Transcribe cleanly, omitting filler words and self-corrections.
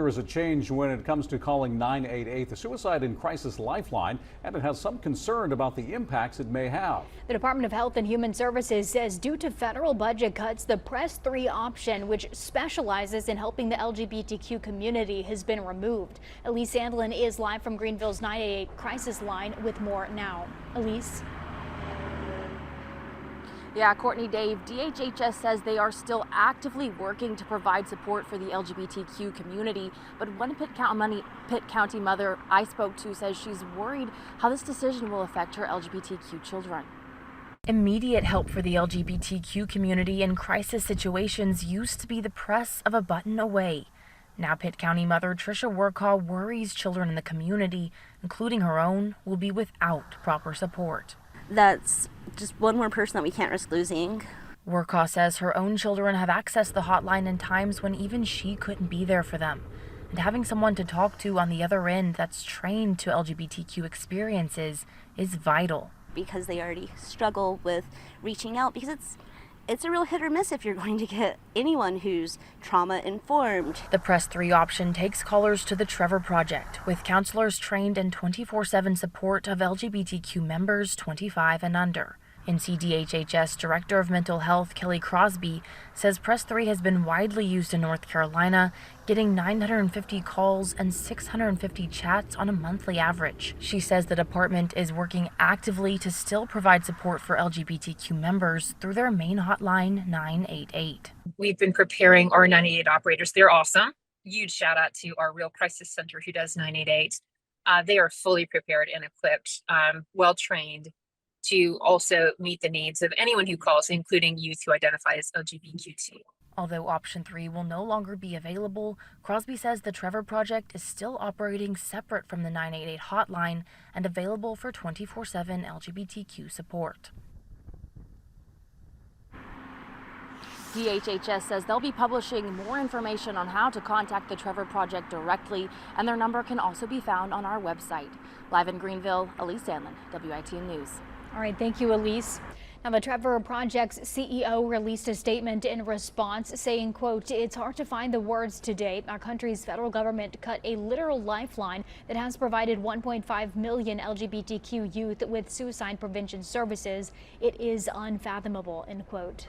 There is a change when it comes to calling 988, the suicide and crisis lifeline, and it has some concern about the impacts it may have. The Department of Health and Human Services says due to federal budget cuts, the Press 3 option, which specializes in helping the LGBTQ community, has been removed. Elise Sandlin is live from Greenville's 988 crisis line with more now. Elise. Yeah, Courtney, Dave, DHHS says they are still actively working to provide support for the LGBTQ community. But one Pitt County mother I spoke to says she's worried how this decision will affect her LGBTQ children. Immediate help for the LGBTQ community in crisis situations used to be the press of a button away. Now Pitt County mother Tricia Workaw worries children in the community, including her own, will be without proper support. That's just one more person that we can't risk losing. Workaw says her own children have accessed the hotline in times when even she couldn't be there for them. And having someone to talk to on the other end that's trained to LGBTQ experiences is vital. Because they already struggle with reaching out, because it's a real hit or miss if you're going to get anyone who's trauma informed. The Press 3 option takes callers to the Trevor Project, with counselors trained in 24/7 support of LGBTQ members 25 and under. NCDHHS Director of Mental Health Kelly Crosby says Press 3 has been widely used in North Carolina, getting 950 calls and 650 chats on a monthly average. She says the department is working actively to still provide support for LGBTQ members through their main hotline 988. We've been preparing our 988 operators. They're awesome. Huge shout out to our Real Crisis Center who does 988. They are fully prepared and equipped, well trained, to also meet the needs of anyone who calls, including youth who identify as LGBTQ. Although option 3 will no longer be available, Crosby says the Trevor Project is still operating separate from the 988 hotline and available for 24/7 LGBTQ support. DHHS says they'll be publishing more information on how to contact the Trevor Project directly, and their number can also be found on our website. Live in Greenville, Elise Sandlin, WITN News. All right, thank you, Elise. Now, the Trevor Project's CEO released a statement in response saying, quote, "It's hard to find the words today. Our country's federal government cut a literal lifeline that has provided 1.5 million LGBTQ youth with suicide prevention services. It is unfathomable," end quote.